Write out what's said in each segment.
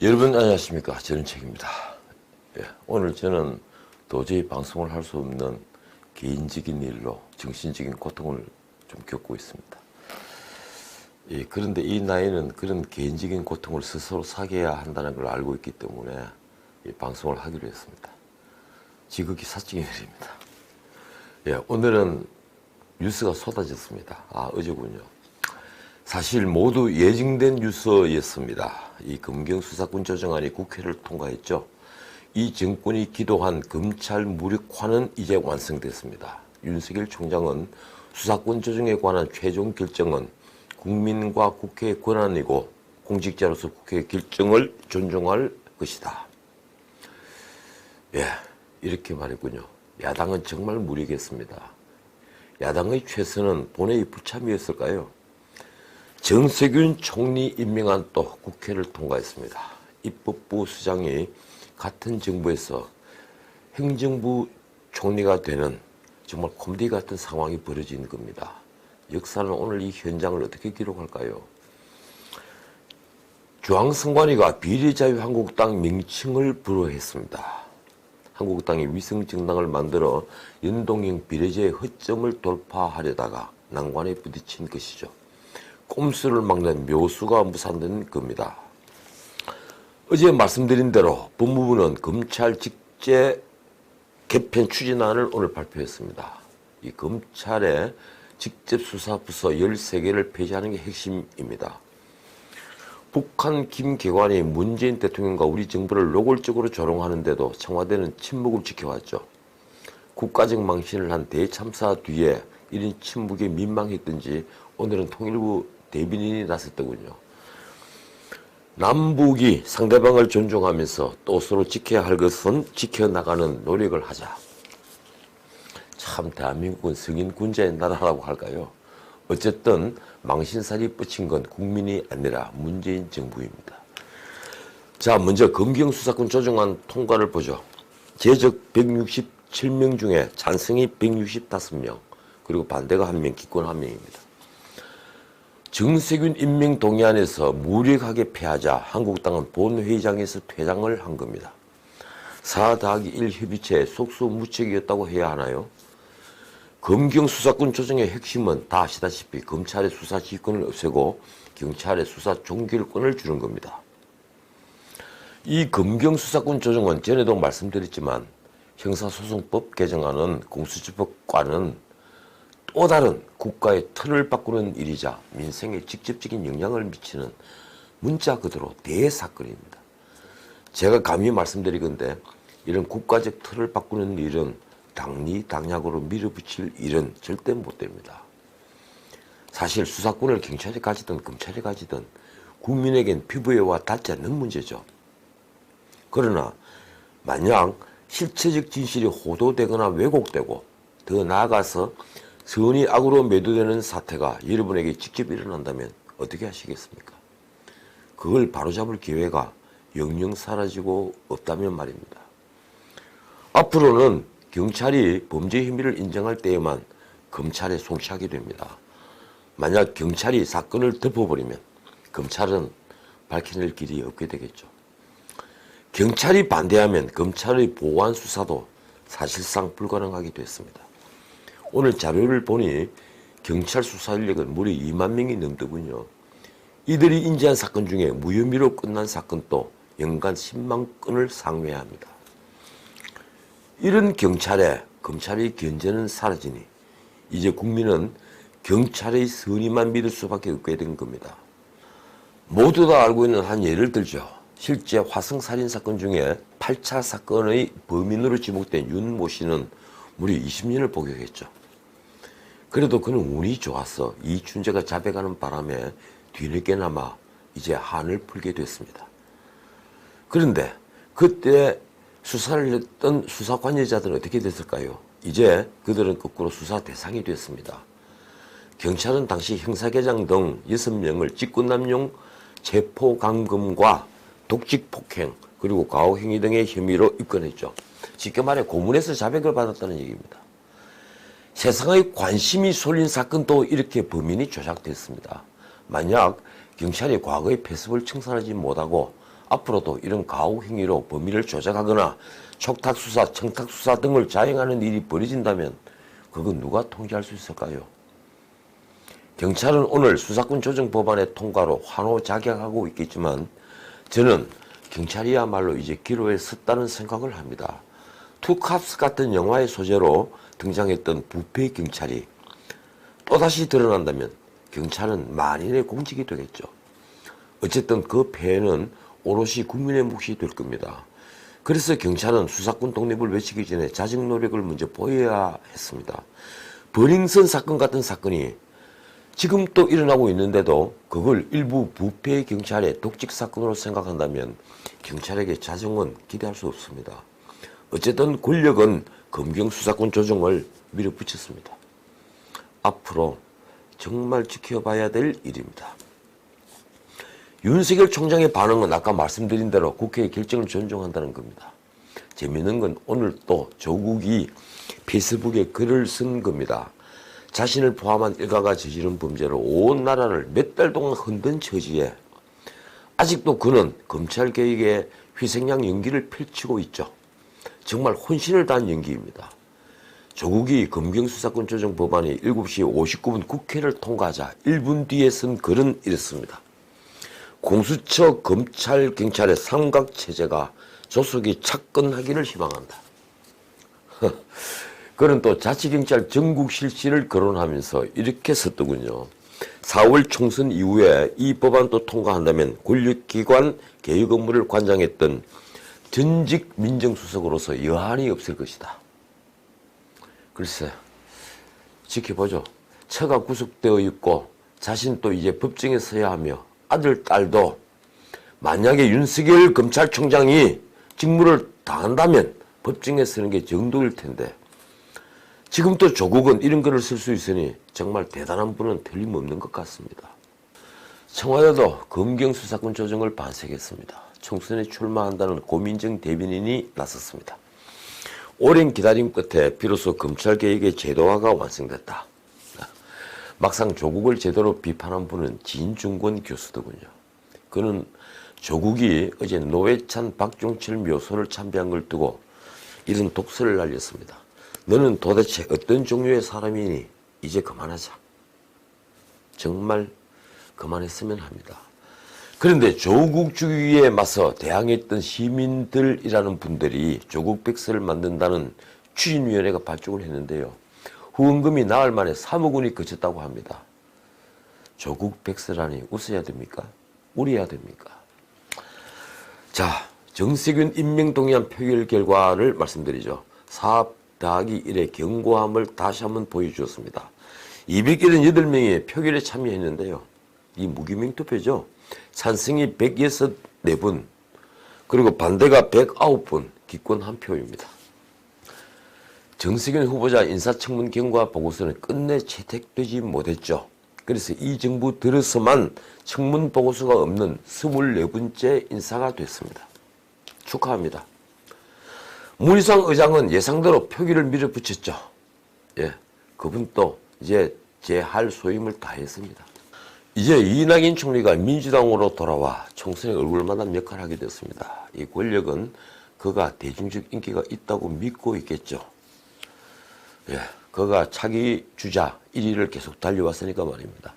여러분 안녕하십니까. 전은책입니다. 오늘 저는 도저히 방송을 할 수 없는 개인적인 일로 정신적인 고통을 좀 겪고 있습니다. 그런데 이 나이는 그런 개인적인 고통을 스스로 사겨야 한다는 걸 알고 있기 때문에 이 방송을 하기로 했습니다. 지극히 사적인 일입니다. 오늘은 뉴스가 쏟아졌습니다. 어제군요. 사실 모두 예정된 뉴스였습니다. 이 검경수사권 조정안이 국회를 통과했죠. 이 정권이 기도한 검찰 무력화는 이제 완성됐습니다. 윤석열 총장은 수사권 조정에 관한 최종 결정은 국민과 국회의 권한이고 공직자로서 국회의 결정을 존중할 것이다. 이렇게 말했군요. 야당은 정말 무력했습니다. 야당의 최선은 본회의 불참이었을까요? 정세균 총리 임명안 또 국회를 통과했습니다. 입법부 수장이 같은 정부에서 행정부 총리가 되는 정말 코미디 같은 상황이 벌어진 겁니다. 역사는 오늘 이 현장을 어떻게 기록할까요? 중앙선관위가 비례자유한국당 명칭을 불허했습니다. 한국당이 위성정당을 만들어 연동형 비례제의 허점을 돌파하려다가 난관에 부딪힌 것이죠. 꼼수를 막는 묘수가 무산된 겁니다. 어제 말씀드린 대로 법무부는 검찰 직제 개편 추진안을 오늘 발표했습니다. 이 검찰의 직접수사부서 13개를 폐지하는 게 핵심입니다. 북한 김계관이 문재인 대통령과 우리 정부를 노골적으로 조롱하는데도 청와대는 침묵을 지켜왔죠. 국가적 망신을 한 대참사 뒤에 이런 침묵에 민망했던지 오늘은 통일부 대변인이 나섰더군요. 남북이 상대방을 존중하면서 또 서로 지켜야 할 것은 지켜나가는 노력을 하자. 참 대한민국은 성인 군자의 나라라고 할까요? 어쨌든 망신살이 뻗친 건 국민이 아니라 문재인 정부입니다. 자, 먼저 검경수사권 조정안 통과를 보죠. 제적 167명 중에 찬성이 165명, 그리고 반대가 1명, 기권 1명입니다. 정세균 임명 동의안에서 무력하게 패하자 한국당은 본회의장에서 퇴장을 한 겁니다. 4+1 협의체의 속수무책이었다고 해야 하나요? 검경수사권 조정의 핵심은 다 아시다시피 검찰의 수사지휘권을 없애고 경찰의 수사 종결권을 주는 겁니다. 이 검경수사권 조정은 전에도 말씀드렸지만 형사소송법 개정안은 공수처법과는 또 다른 국가의 틀을 바꾸는 일이자 민생에 직접적인 영향을 미치는 문자 그대로 대사건입니다. 제가 감히 말씀드리건대 이런 국가적 틀을 바꾸는 일은 당리당략으로 밀어붙일 일은 절대 못 됩니다. 사실 수사권을 경찰이 가지든 검찰이 가지든 국민에겐 피부에와 닿지 않는 문제죠. 그러나 만약 실체적 진실이 호도되거나 왜곡되고 더 나아가서 선이 악으로 매도되는 사태가 여러분에게 직접 일어난다면 어떻게 하시겠습니까? 그걸 바로잡을 기회가 영영 사라지고 없다면 말입니다. 앞으로는 경찰이 범죄 혐의를 인정할 때에만 검찰에 송치하게 됩니다. 만약 경찰이 사건을 덮어버리면 검찰은 밝혀낼 길이 없게 되겠죠. 경찰이 반대하면 검찰의 보완 수사도 사실상 불가능하게 됐습니다. 오늘 자료를 보니 경찰 수사 인력은 무려 2만 명이 넘더군요. 이들이 인지한 사건 중에 무혐의로 끝난 사건도 연간 10만 건을 상회합니다. 이런 경찰에 검찰의 견제는 사라지니 이제 국민은 경찰의 선의만 믿을 수밖에 없게 된 겁니다. 모두 다 알고 있는 한 예를 들죠. 실제 화성살인 사건 중에 8차 사건의 범인으로 지목된 윤모 씨는 무려 20년을 복역했죠. 그래도 그는 운이 좋아서 이춘재가 잡혀가는 바람에 뒤늦게나마 이제 한을 풀게 됐습니다. 그런데 그때 수사를 했던 수사 관여자들은 어떻게 됐을까요? 이제 그들은 거꾸로 수사 대상이 됐습니다. 경찰은 당시 형사계장 등 6명을 직권남용 체포감금과 독직폭행 그리고 가혹행위 등의 혐의로 입건했죠. 쉽게 말해 고문에서 자백을 받았다는 얘기입니다. 세상의 관심이 쏠린 사건도 이렇게 범인이 조작됐습니다. 만약 경찰이 과거의 패습을 청산하지 못하고 앞으로도 이런 가혹 행위로 범위를 조작하거나 촉탁수사, 청탁수사 등을 자행하는 일이 벌어진다면 그건 누가 통제할 수 있을까요? 경찰은 오늘 수사권 조정 법안의 통과로 환호작용하고 있겠지만 저는 경찰이야말로 이제 기로에 섰다는 생각을 합니다. 투캅스 같은 영화의 소재로 등장했던 부패 경찰이 또다시 드러난다면 경찰은 만인의 공직이 되겠죠. 어쨌든 그 폐해는 오롯이 국민의 몫이 될 겁니다. 그래서 경찰은 수사권 독립을 외치기 전에 자정 노력을 먼저 보여야 했습니다. 버닝썬 사건 같은 사건이 지금 또 일어나고 있는데도 그걸 일부 부패 경찰의 독직 사건으로 생각한다면 경찰에게 자정은 기대할 수 없습니다. 어쨌든 권력은 검경 수사권 조정을 밀어붙였습니다. 앞으로 정말 지켜봐야 될 일입니다. 윤석열 총장의 반응은 아까 말씀드린 대로 국회의 결정을 존중한다는 겁니다. 재미있는 건 오늘 또 조국이 페이스북에 글을 쓴 겁니다. 자신을 포함한 일가가 저지른 범죄로 온 나라를 몇 달 동안 흔든 처지에 아직도 그는 검찰개혁의 희생양 연기를 펼치고 있죠. 정말 혼신을 다한 연기입니다. 조국이 검경수사권 조정 법안이 7시 59분 국회를 통과하자 1분 뒤에 쓴 글은 이랬습니다. 공수처, 검찰, 경찰의 삼각체제가 조속히 착건하기를 희망한다. 그는 또 자치경찰 전국 실시를 거론하면서 이렇게 썼더군요. 4월 총선 이후에 이 법안도 통과한다면 권력기관 개혁 업무를 관장했던 전직 민정수석으로서 여한이 없을 것이다. 글쎄, 지켜보죠. 처가 구속되어 있고 자신도 이제 법정에 서야 하며 아들, 딸도 만약에 윤석열 검찰총장이 직무를 다한다면 법정에 서는 게 정도일 텐데 지금 또 조국은 이런 글을 쓸 수 있으니 정말 대단한 분은 틀림없는 것 같습니다. 청와대도 검경수사권 조정을 반색했습니다. 총선에 출마한다는 고민정 대변인이 나섰습니다. 오랜 기다림 끝에 비로소 검찰개혁의 제도화가 완성됐다. 막상 조국을 제대로 비판한 분은 진중권 교수더군요. 그는 조국이 어제 노회찬, 박종철 묘소를 참배한 걸 두고 이런 독설을 날렸습니다. 너는 도대체 어떤 종류의 사람이니 이제 그만하자. 정말 그만했으면 합니다. 그런데 조국주의에 맞서 대항했던 시민들이라는 분들이 조국 백서를 만든다는 추진위원회가 발족을 했는데요. 후원금이 나흘 만에 3억 원이 그쳤다고 합니다. 조국 백서라니 웃어야 됩니까? 울어야 됩니까? 자, 정세균 임명동의안 표결 결과를 말씀드리죠. 4-1의 견고함을 다시 한번 보여주었습니다. 278명이 표결에 참여했는데요. 이 무기명 투표죠. 찬성이 164분, 그리고 반대가 109분, 기권 1표입니다. 정세균 후보자 인사청문 경과 보고서는 끝내 채택되지 못했죠. 그래서 이 정부 들어서만 청문 보고서가 없는 24번째 인사가 됐습니다. 축하합니다. 문희상 의장은 예상대로 표기를 밀어붙였죠. 예, 그분도 이제 제 할 소임을 다했습니다. 이제 이낙연 총리가 민주당으로 돌아와 총선에 얼굴만한 역할을 하게 됐습니다. 이 권력은 그가 대중적 인기가 있다고 믿고 있겠죠. 예, 그가 차기 주자 1위를 계속 달려왔으니까 말입니다.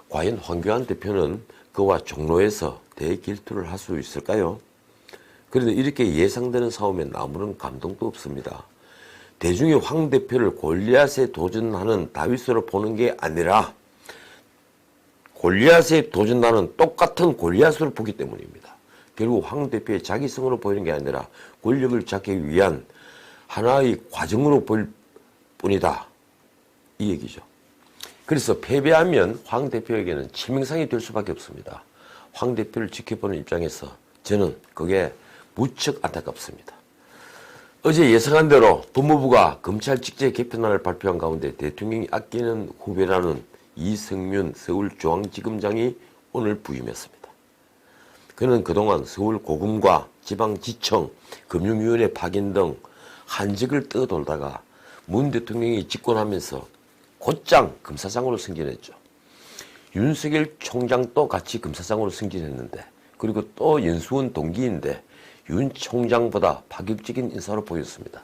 과연 황교안 대표는 그와 종로에서 대길투를 할 수 있을까요? 그런데 이렇게 예상되는 싸움엔 아무런 감동도 없습니다. 대중이 황 대표를 골리앗에 도전하는 다윗으로 보는 게 아니라 골리앗에 도전하는 똑같은 골리앗으로 보기 때문입니다. 결국 황 대표의 자기성으로 보이는 게 아니라 권력을 잡기 위한 하나의 과정으로 볼 뿐이다. 이 얘기죠. 그래서 패배하면 황 대표에게는 치명상이 될 수밖에 없습니다. 황 대표를 지켜보는 입장에서 저는 그게 무척 안타깝습니다. 어제 예상한 대로 법무부가 검찰 직제 개편안을 발표한 가운데 대통령이 아끼는 후배라는 이승윤 서울중앙지검장이 오늘 부임했습니다. 그는 그동안 서울고검과 지방지청, 금융위원회 파견 등 한직을 떠돌다가 문 대통령이 집권하면서 곧장 검사장으로 승진했죠. 윤석열 총장도 같이 검사장으로 승진했는데 그리고 또 연수원 동기인데 윤 총장보다 파격적인 인사로 보였습니다.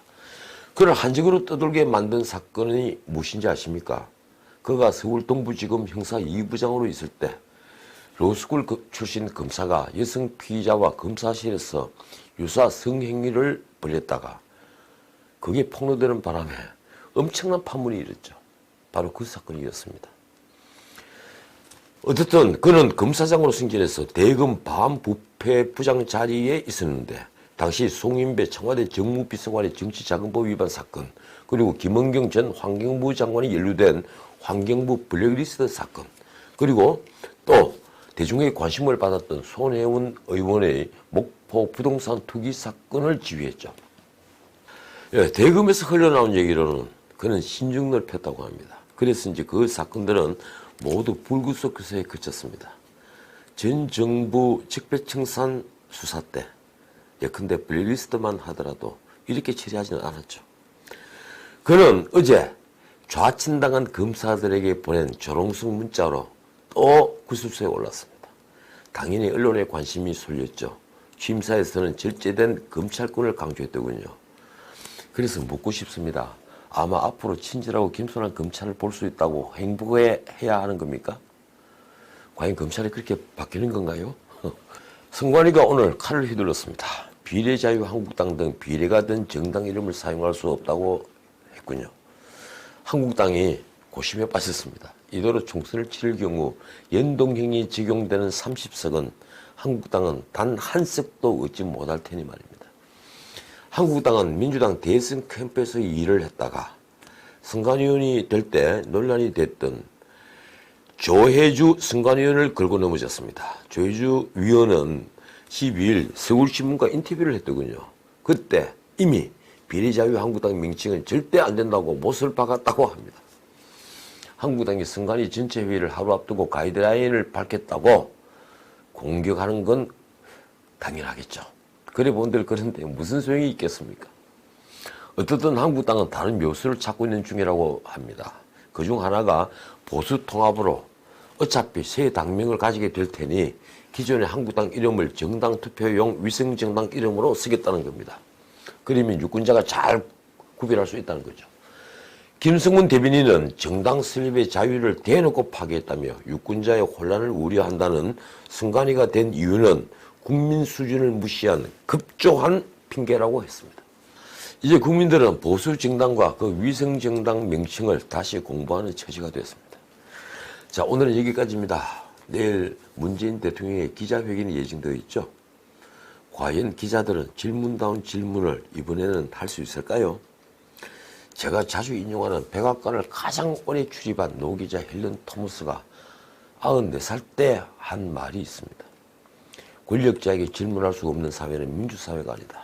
그를 한직으로 떠돌게 만든 사건이 무엇인지 아십니까? 그가 서울 동부지검 형사 2부장으로 있을 때 로스쿨 출신 검사가 여성 피의자와 검사실에서 유사 성행위를 벌였다가 그게 폭로되는 바람에 엄청난 파문이 일었죠. 바로 그 사건이었습니다. 어쨌든 그는 검사장으로 승진해서 대검 반부패 부장 자리에 있었는데 당시 송인배 청와대 정무비서관의 정치자금법 위반 사건, 그리고 김은경 전 환경부 장관이 연루된 환경부 블랙리스트 사건, 그리고 또 대중의 관심을 받았던 손혜원 의원의 목포 부동산 투기 사건을 지휘했죠. 대검에서 흘러나온 얘기로는 그는 신중을 폈다고 합니다. 그래서 이제 그 사건들은 모두 불구속 교사에 그쳤습니다. 전 정부 적폐청산 수사 때 예컨대 블랙리스트만 하더라도 이렇게 처리하지는 않았죠. 그는 어제 좌친당한 검사들에게 보낸 조롱성 문자로 또 구술소에 올랐습니다. 당연히 언론의 관심이 쏠렸죠. 취임사에서는 절제된 검찰권을 강조했더군요. 그래서 묻고 싶습니다. 아마 앞으로 친절하고 겸손한 검찰을 볼 수 있다고 행복해야 하는 겁니까? 과연 검찰이 그렇게 바뀌는 건가요? 선관위가 오늘 칼을 휘둘렀습니다. 비례자유한국당 등 비례가 된 정당 이름을 사용할 수 없다고 했군요. 한국당이 고심에 빠졌습니다. 이대로 총선을 치를 경우 연동형이 적용되는 30석은 한국당은 단 한 석도 얻지 못할 테니 말입니다. 한국당은 민주당 대선 캠프에서 일을 했다가 선관위원이 될 때 논란이 됐던 조혜주 선관위원을 걸고 넘어졌습니다. 조혜주 위원은 12일 서울신문과 인터뷰를 했더군요. 그때 이미 비례자유한국당 명칭은 절대 안 된다고 못을 박았다고 합니다. 한국당이 선관위 전체 회의를 하루 앞두고 가이드라인을 밝혔다고 공격하는 건 당연하겠죠. 그래 본들 그런데 무슨 소용이 있겠습니까? 어떻든 한국당은 다른 묘수를 찾고 있는 중이라고 합니다. 그중 하나가 보수 통합으로 어차피 새 당명을 가지게 될 테니 기존의 한국당 이름을 정당 투표용 위성정당 이름으로 쓰겠다는 겁니다. 그러면 유권자가 잘 구별할 수 있다는 거죠. 김성문 대변인은 정당 설립의 자유를 대놓고 파괴했다며 유권자의 혼란을 우려한다는 선관위가 된 이유는 국민 수준을 무시한 급조한 핑계라고 했습니다. 이제 국민들은 보수 정당과 그 위성 정당 명칭을 다시 공부하는 처지가 됐습니다. 자, 오늘은 여기까지입니다. 내일 문재인 대통령의 기자회견이 예정되어 있죠. 과연 기자들은 질문다운 질문을 이번에는 할 수 있을까요? 제가 자주 인용하는 백악관을 가장 오래 출입한 노기자 헬런 토머스가 94살 때 한 말이 있습니다. 권력자에게 질문할 수 없는 사회는 민주사회가 아니다.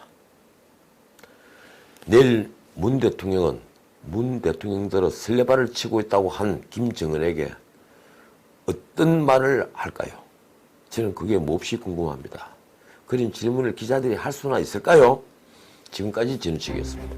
내일 문 대통령은 문 대통령대로 설레발을 치고 있다고 한 김정은에게 어떤 말을 할까요? 저는 그게 몹시 궁금합니다. 그런 질문을 기자들이 할 수나 있을까요? 지금까지 전우측이었습니다.